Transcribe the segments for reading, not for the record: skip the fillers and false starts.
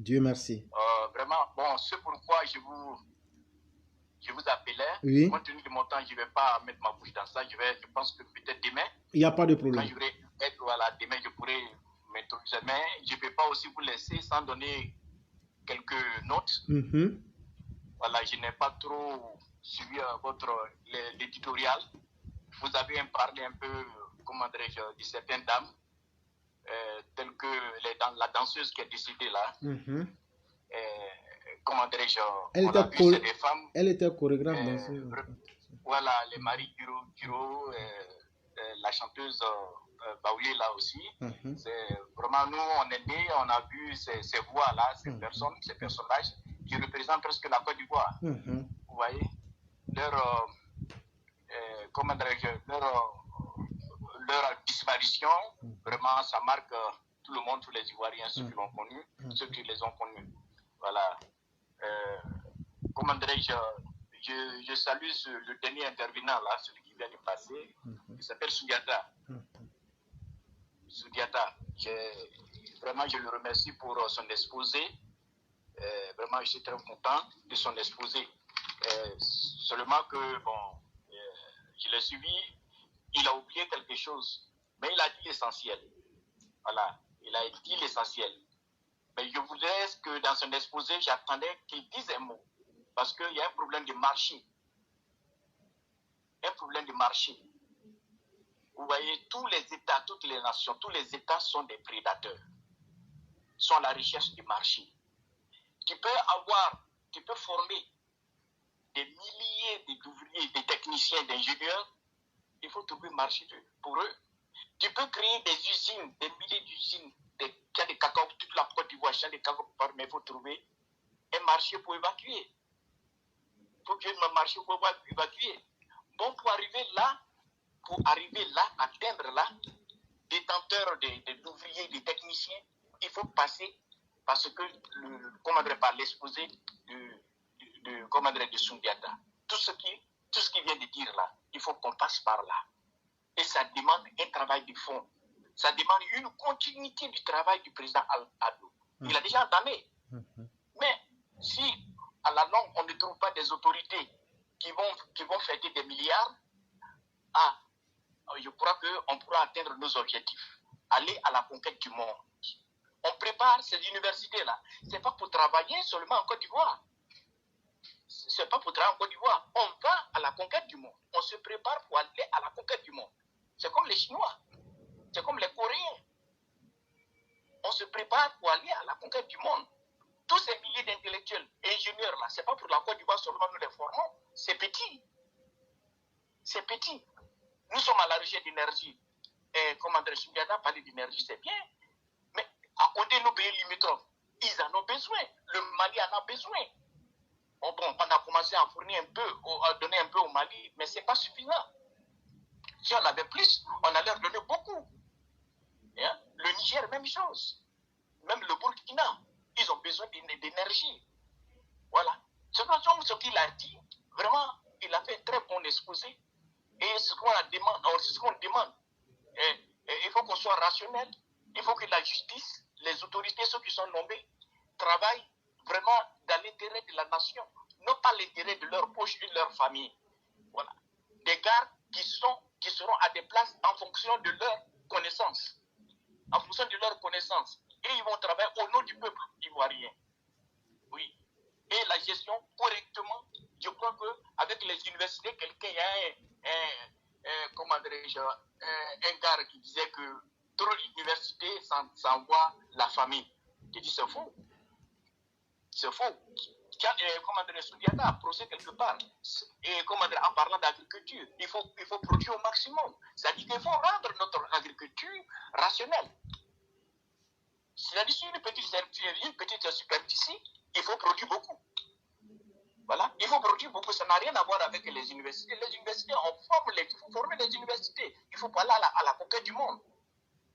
Dieu merci. Vraiment, bon, c'est pourquoi je vous appelais. Oui. Compte tenu de mon temps, je ne vais pas mettre ma bouche dans ça. Je pense que peut-être demain, Il n'y a pas de quand problème. je vais être, voilà, demain, je pourrai m'introduire. Mais je ne peux pas aussi vous laisser sans donner quelques notes. Voilà, je n'ai pas trop suivi l'éditorial. Vous avez parlé un peu, comment dirais-je, de certaines dames, telles que la danseuse qui est décédée là. Comment dirais-je, c'est des femmes. Elle était chorégraphe danseuse. Voilà, les Marie Giro, la chanteuse Baoulé là aussi. C'est vraiment, nous, on est nés, on a vu ces voix-là, ces personnes, ces personnages qui représentent presque la Côte d'Ivoire. Vous voyez, comment dirais-je, leur disparition, vraiment, ça marque tout le monde, tous les Ivoiriens, ceux qui l'ont connu, ceux qui les ont connus. Voilà. Comment dirais-je, je salue le dernier intervenant là, celui qui vient de passer, il s'appelle Soudiata. Soudiata, vraiment je le remercie pour son exposé. Vraiment je suis très content de son exposé. Seulement que, bon, je l'ai suivi, il a oublié quelque chose, mais il a dit l'essentiel. Voilà, il a dit l'essentiel. Mais je voudrais que dans son exposé, j'attendais qu'il dise un mot. Parce qu'il y a un problème de marché. Un problème de marché. Vous voyez, tous les États, toutes les nations, tous les États sont des prédateurs. Sont à la recherche du marché. Tu peux former des milliers d'ouvriers, des techniciens, d'ingénieurs. Il faut trouver un marché pour eux. Tu peux créer des usines, des milliers d'usines, qui a des cacao, toute la Côte d'Ivoire, des cacao, mais il faut trouver un marché pour évacuer. Il faut qu'il y ait un marché pour évacuer. Bon, pour arriver là, atteindre là, détenteur d'ouvriers, des techniciens, il faut passer parce que, par l'exposé de Sundiata. Tout ce qu'il vient de dire là, il faut qu'on passe par là. Et ça demande un travail de fond. Ça demande une continuité du travail du président Addo. Il a déjà entamé. Mais si à la longue, on ne trouve pas des autorités qui vont fêter des milliards, je crois qu'on pourra atteindre nos objectifs. Aller à la conquête du monde. On prépare ces universités-là. Ce n'est pas pour travailler seulement en Côte d'Ivoire. Ce n'est pas pour travailler en Côte d'Ivoire. On va à la conquête du monde. On se prépare pour aller à la conquête du monde. C'est comme les Chinois. C'est comme les Coréens. On se prépare pour aller à la conquête du monde. Tous ces milliers d'intellectuels, ingénieurs là, c'est pas pour la Côte d'Ivoire seulement nous les formons. C'est petit. C'est petit. Nous sommes à la recherche d'énergie. Et comme André Soudiata a parlé d'énergie, c'est bien. Mais à côté de nos pays limitrophes, ils en ont besoin. Le Mali en a besoin. Bon, on a commencé à fournir un peu, à donner un peu au Mali, mais c'est pas suffisant. Si on avait plus, on allait leur donner beaucoup. Le Niger, même chose. Même le Burkina, ils ont besoin d'énergie. Voilà. Ce qu'il a dit, vraiment, il a fait un très bon exposé. Et ce qu'on demande, il faut qu'on soit rationnel. Il faut que la justice, les autorités, ceux qui sont nommés, travaillent vraiment dans l'intérêt de la nation, non pas l'intérêt de leur poche et de leur famille. Voilà. Des gars qui seront à des places en fonction de leur connaissance. En fonction de leur connaissance. Et ils vont travailler au nom du peuple ivoirien. Oui. Et la gestion correctement, je crois qu'avec les universités, quelqu'un, il y a un gars qui disait que trop d'universités, ça envoie la famille. Je dis c'est faux. C'est faux. Soudiata a procès quelque part. Et en parlant d'agriculture, il faut produire au maximum. C'est-à-dire qu'il faut rendre notre agriculture rationnelle. C'est-à-dire une petite superficie, il faut produire beaucoup. Voilà, il faut produire beaucoup. Ça n'a rien à voir avec les universités. Les universités, il faut former les universités. Il faut aller à la conquête du monde.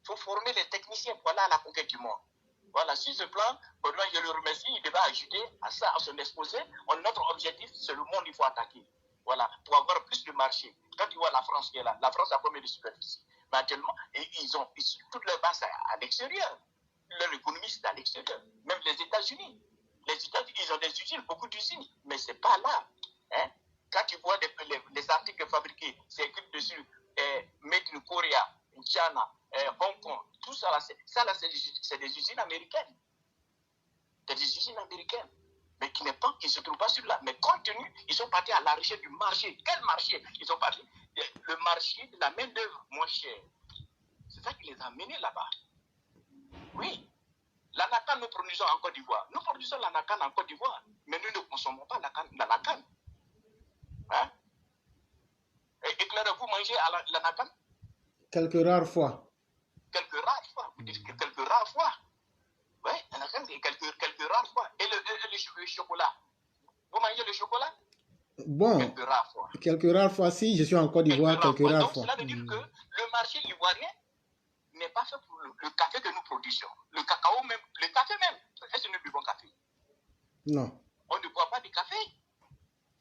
Il faut former les techniciens pour aller à la conquête du monde. Voilà, sur ce plan, je le remercie. Il devait ajouter à ça, à son exposé. Notre objectif, c'est le monde qu'il faut attaquer. Voilà, pour avoir plus de marché. Quand tu vois la France qui est là, la France a combien de superficie? Mais actuellement, ils ont toute leur base à l'extérieur. leur économie, c'est à l'extérieur. Même les États-Unis. Les États-Unis, ils ont des usines, beaucoup d'usines, mais ce n'est pas là. Hein? Quand tu vois les articles fabriqués, c'est écrit dessus Made in Korea, China, Hong Kong, tout ça là, c'est des usines américaines. C'est des usines américaines. Mais qui ne se trouvent pas sur là. Mais compte tenu, ils sont partis à la recherche du marché. Quel marché? Ils sont partis. Le marché de la main-d'œuvre moins chère. C'est ça qui les a menés là-bas. Oui. L'anacan, nous produisons en Côte d'Ivoire. Nous produisons l'anacan en Côte d'Ivoire. Mais nous ne consommons pas l'anacan. Hein? Et Clara, vous mangez l'anacan? Quelques rares fois. Quelques rares fois. Vous dites quelques rares fois. Oui, l'anacan, quelques rares fois. Et le chocolat. Vous mangez le chocolat? Bon, quelques rares fois, si je suis en Côte d'Ivoire, quelques rares fois. Donc, cela veut dire que le marché ivoirien n'est pas fait pour le café que nous produisons. Le cacao même, le café même. Est-ce que nous buvons café? Non. On ne boit pas de café.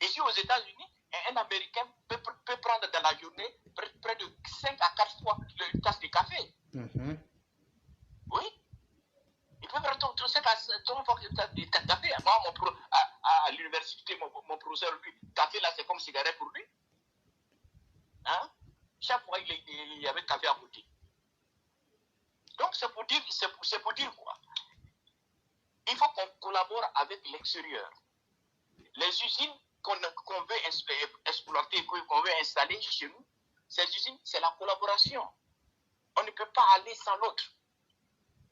Ici aux États-Unis, un Américain peut prendre dans la journée près de 5 à 4 fois une tasse de café. Oui. Il peut prendre 5 à 3 fois une tasse de café. Moi, à l'université, mon professeur, lui, café là, c'est comme cigarette pour lui. Hein? Chaque fois, il y avait café à côté. Donc, c'est pour dire quoi? Il faut qu'on collabore avec l'extérieur. Les usines qu'on veut exploiter, qu'on veut installer chez nous, ces usines, c'est la collaboration. On ne peut pas aller sans l'autre.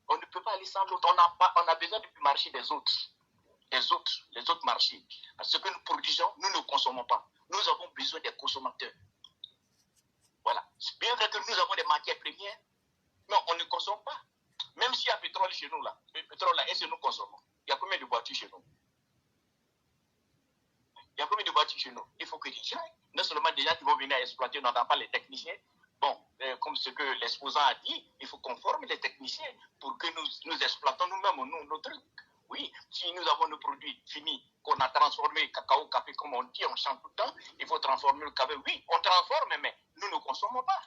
On ne peut pas aller sans l'autre. On a besoin du marché des autres. Les autres marchés. Ce que nous produisons, nous ne consommons pas. Nous avons besoin des consommateurs. Voilà. C'est bien vrai que nous avons des matières premières, mais on ne consomme pas. Même s'il y a pétrole chez nous, là, le pétrole, là, est-ce que nous consommons? Il y a combien de voitures chez nous? Il y a combien de voitures chez nous? Il faut que les gens, non seulement des gens qui vont venir exploiter, on n'entend pas les techniciens. Bon, comme ce que l'exposant a dit, il faut qu'on forme les techniciens pour que nous exploitons nous-mêmes nos trucs. Oui, si nous avons nos produits finis, qu'on a transformé cacao, café, comme on dit, on chante tout le temps, il faut transformer le café. Oui, on transforme, mais nous ne consommons pas.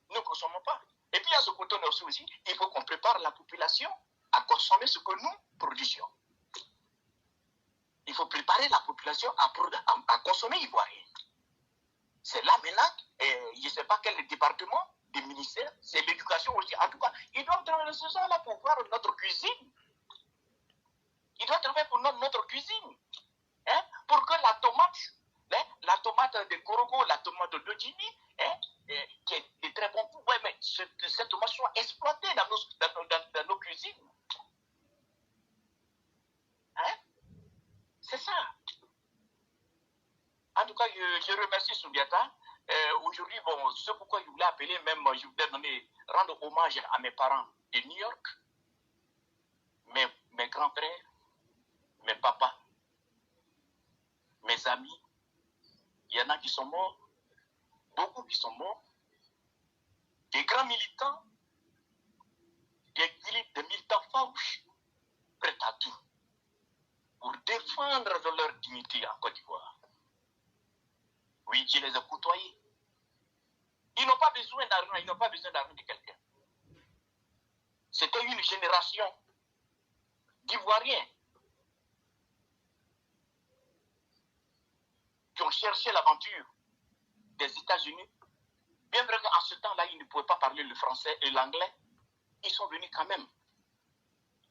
Nous ne consommons pas. Et puis, à ce côté aussi, il faut qu'on prépare la population à consommer ce que nous produisions. Il faut préparer la population à consommer ivoirien. C'est là maintenant, je ne sais pas quel département, des ministères, c'est l'éducation aussi. En tout cas, ils doivent travailler ce genre-là pour voir notre cuisine. Ils doivent travailler pour notre cuisine. Hein, pour que la tomate de Korogo, la tomate de Djini, qui est de très bon goût, mais cette tomate soit exploitée dans nos cuisines. Hein? C'est ça. En tout cas, je remercie Soubiata. Aujourd'hui, bon, c'est pourquoi je voulais appeler, même, je voulais rendre hommage à mes parents de New York, mes grands-frères, mes papas, mes amis. Il y en a qui sont morts, beaucoup qui sont morts, des grands militants, des militants farouches, prêts à tout, pour défendre leur dignité en Côte d'Ivoire. Oui, je les ai côtoyés. Ils n'ont pas besoin d'argent, ils n'ont pas besoin d'argent de quelqu'un. C'était une génération d'Ivoiriens qui ont cherché l'aventure des États-Unis. Bien vrai qu'en ce temps-là, ils ne pouvaient pas parler le français et l'anglais. Ils sont venus quand même.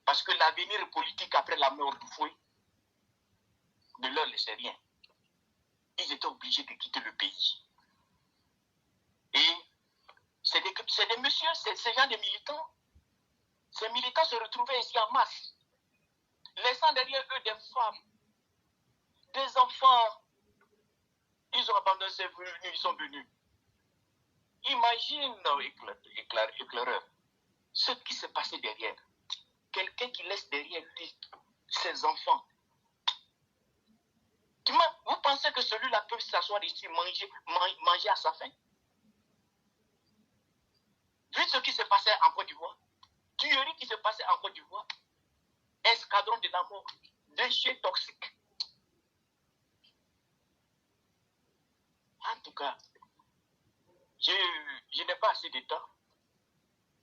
Parce que l'avenir politique après la mort du fouet ne leur laissait rien. Ils étaient obligés de quitter le pays. Et c'est des messieurs, ces gens des militants. Ces militants se retrouvaient ici en masse, laissant derrière eux des femmes, des enfants. Ils ont abandonné, ils sont venus. Imagine, éclaireur, ce qui s'est passé derrière. Quelqu'un qui laisse derrière lui ses enfants. Vous pensez que celui-là peut s'asseoir ici, manger à sa faim? Vu ce qui s'est passé en Côte d'Ivoire, tuerie qui s'est passée en Côte d'Ivoire, escadron de la mort, déchets toxiques. En tout cas, je n'ai pas assez de temps.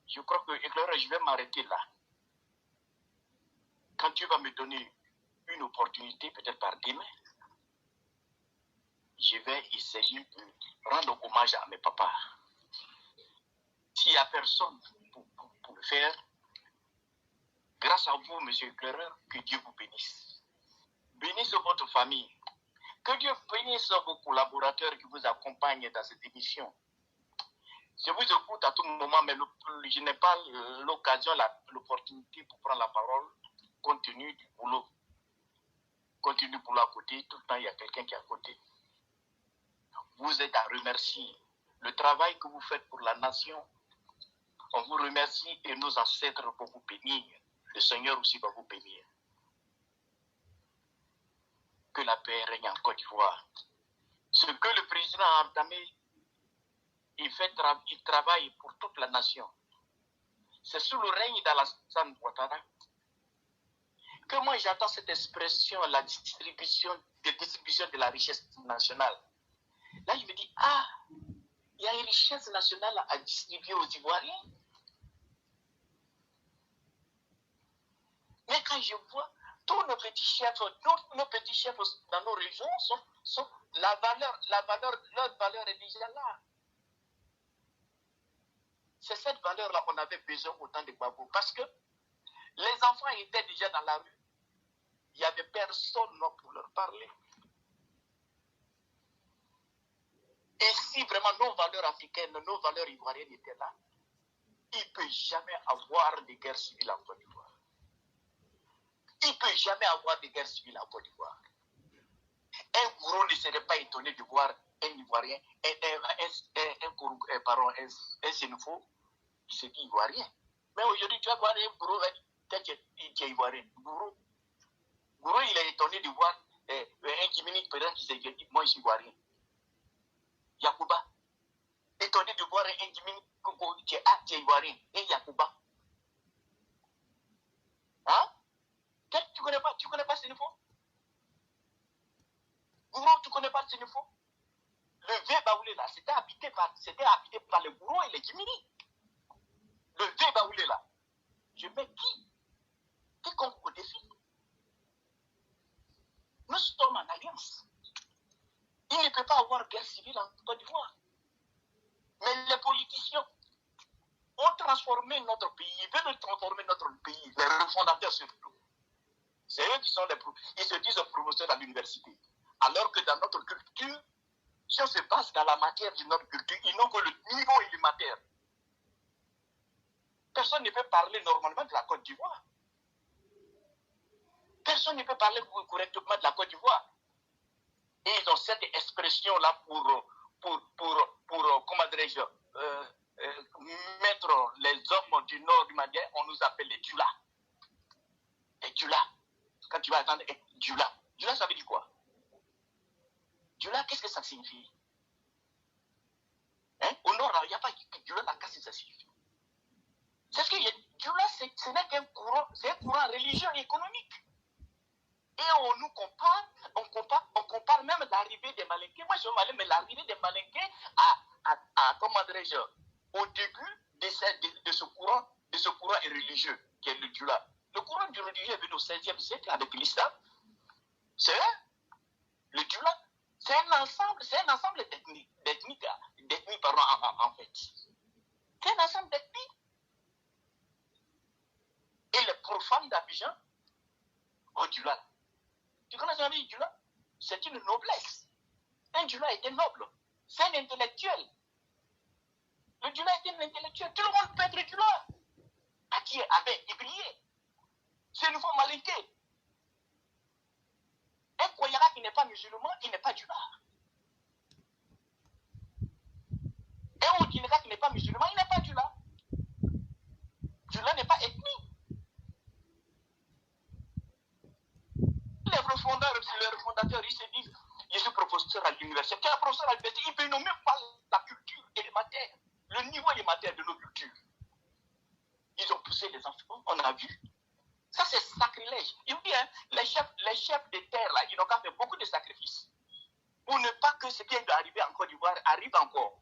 Je crois que, éclaireur, je vais m'arrêter là. Quand tu vas me donner une opportunité, peut-être par demain, je vais essayer de rendre hommage à mes papas. S'il n'y a personne pour le faire, grâce à vous, monsieur éclaireur, que Dieu vous bénisse. Bénisse votre famille. Que Dieu bénisse vos collaborateurs qui vous accompagnent dans cette émission. Je vous écoute à tout moment, mais je n'ai pas l'occasion, l'opportunité pour prendre la parole, compte tenu du boulot. Compte tenu du boulot à côté, tout le temps, il y a quelqu'un qui est à côté. Vous êtes à remercier. Le travail que vous faites pour la nation, on vous remercie et nos ancêtres vont vous bénir. Le Seigneur aussi va vous bénir. Que la paix règne en Côte d'Ivoire. Ce que le président a entamé, il travaille pour toute la nation. C'est sous le règne d'Alassane Ouattara que moi j'entends cette expression, la distribution de la richesse nationale. Là, je me dis, ah, il y a une richesse nationale à distribuer aux Ivoiriens. Mais quand je vois tous nos petits chefs dans nos régions, leur valeur est déjà là. C'est cette valeur-là qu'on avait besoin au temps de Gbagbo. Parce que les enfants étaient déjà dans la rue. Il n'y avait personne pour leur parler. Et si vraiment nos valeurs africaines, nos valeurs ivoiriennes étaient là, il ne peut jamais avoir de guerre civile en Côte d'Ivoire. Il ne peut jamais avoir de guerre civile en Côte d'Ivoire. Un gourou ne serait pas étonné de voir un Ivoirien, un Sénéfo, qui se dit Ivoirien. Mais aujourd'hui, tu vas voir un gourou, peut-être qu'il est Ivoirien. Gourou, il est étonné de voir un Jiminy Périn qui se dit, moi je suis Ivoirien. Yacouba, étonné de voir un Jiminy qui est Ivoirien. Et Yacouba. Hein? Tu connais pas Sénéfo? Gourou, tu connais pas Sénéfo? Le vieux Baoulé là, c'était habité par les gourous et les Jiminy. Le vieux Baoulé là. Je mets quiconque au défi. Nous sommes en alliance. Il ne peut pas avoir guerre civile en Côte d'Ivoire. Mais les politiciens ont transformé notre pays, ils veulent transformer notre pays, les refondateurs surtout. C'est eux qui sont ils se disent promoteurs à l'université. Alors que dans notre culture, si on se base dans la matière de notre culture, ils n'ont que le niveau élémentaire. Personne ne peut parler normalement de la Côte d'Ivoire. Personne ne peut parler correctement de la Côte d'Ivoire. Et ils ont cette expression-là pour comment dirais-je, mettre les hommes du nord du Mali, on nous appelle les Djula. Les Djula. Quand tu vas attendre, Djula. Djula, ça veut dire quoi? Djula, qu'est-ce que ça signifie? Hein? Au nord, il n'y a pas Djula, qu'est-ce que ça signifie? C'est ce que Djula, ce n'est qu'un courant, c'est un courant religieux et économique. Et on nous compare, on compare même l'arrivée des Malinqués. Moi, je suis malin, mais l'arrivée des Malinqués comment dirais-je, au début de ce courant religieux qui est le Djula. Le courant du religieux est venu au XVIe siècle avec l'islam. C'est le Djula. C'est un ensemble d'ethnies, en fait. C'est un ensemble d'ethnies. Et les profanes d'Abidjan, au Djula. Tu connais jamais Djula? C'est une noblesse. Un Djula était noble. C'est un intellectuel. Le Djula était un intellectuel. Tout le monde peut être Djula. À qui avait brillé. C'est un nouveau Malinké. Un Koyara qui n'est pas musulman, il n'est pas Djula. Un Odinega qui n'est pas musulman, il n'est pas Djula. Djula n'est pas ethnique. Les refondateurs, ils se disent, je suis professeur à l'université. Quel professeur à l'université? Il ne peut nommer pas la culture élémentaire, le niveau élémentaire de nos cultures. Ils ont poussé les enfants, on a vu. Ça, c'est sacrilège. Il me dit, hein, les chefs de terre, là, ils ont quand fait beaucoup de sacrifices. Pour ne pas que ce qui est arrivé en Côte d'Ivoire arrive encore.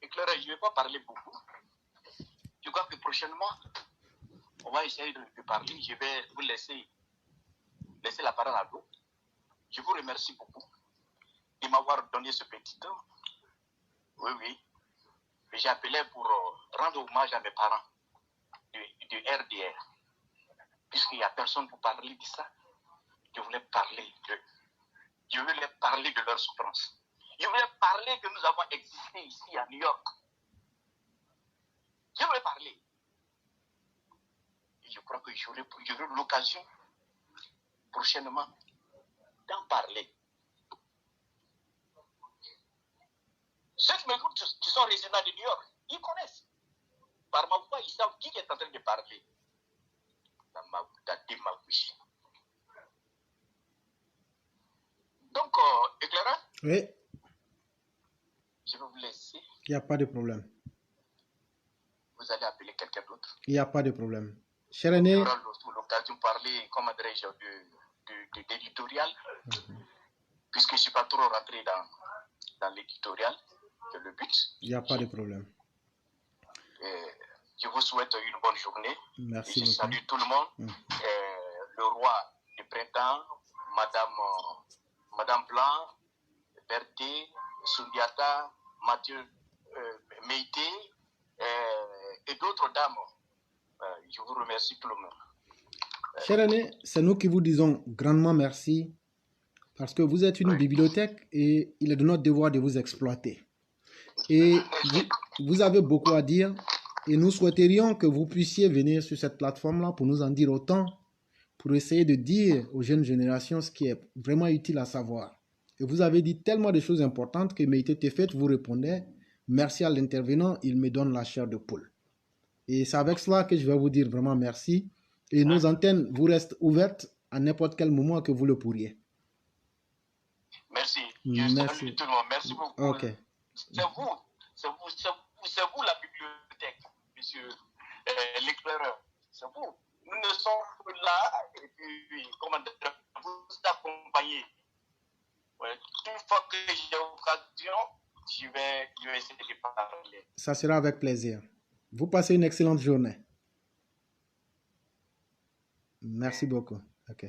Et éclaireur, je ne vais pas parler beaucoup. Je crois que prochainement, on va essayer de parler. Je vais vous laisser la parole à vous. Je vous remercie beaucoup de m'avoir donné ce petit temps. Oui, oui. J'ai appelé pour rendre hommage à mes parents du RDR. Puisqu'il n'y a personne pour parler de ça, je voulais parler je voulais parler de leur souffrance. Je voulais parler que nous avons existé ici à New York. Je voulais parler. Et je crois que j'aurai l'occasion prochainement d'en parler. Ceux qui m'écoutent, qui sont résidents de New York, ils connaissent. Par ma voix, ils savent qui est en train de parler. Donc, éclairant, Oui, je vais vous laisser. il n'y a pas de problème. Vous allez appeler quelqu'un d'autre. Il n'y a pas de problème. Cher aîné, On aura l'occasion de parler, comment dirais-je, d'éditorial, puisque je ne suis pas trop rentré dans l'éditorial, c'est le but. il n'y a pas de problème. Je vous souhaite une bonne journée. Merci je beaucoup. salue tout le monde. Le roi du printemps, Madame Blanc, Berthe, Sundiata, Mathieu Meïté et d'autres dames. Je vous remercie tout le monde. Cher aîné, c'est nous qui vous disons grandement merci parce que vous êtes une bibliothèque et il est de notre devoir de vous exploiter. Et vous avez beaucoup à dire et nous souhaiterions que vous puissiez venir sur cette plateforme-là pour nous en dire autant, pour essayer de dire aux jeunes générations ce qui est vraiment utile à savoir. Et vous avez dit tellement de choses importantes que Meïté Tefet vous répondait « Merci à l'intervenant, il me donne la chair de poule ». Et c'est avec cela que je vais vous dire vraiment merci. Et nos antennes vous restent ouvertes à n'importe quel moment que vous le pourriez. Merci. Merci. Tout le monde. Merci beaucoup. Ok. C'est vous la bibliothèque, monsieur l'éclaireur. C'est vous. Nous ne sommes là et puis, comment dire, vous accompagner. Ouais. Une fois que j'ai l'occasion, je vais essayer de parler. Ça sera avec plaisir. Vous passez une excellente journée. Merci beaucoup. Ok.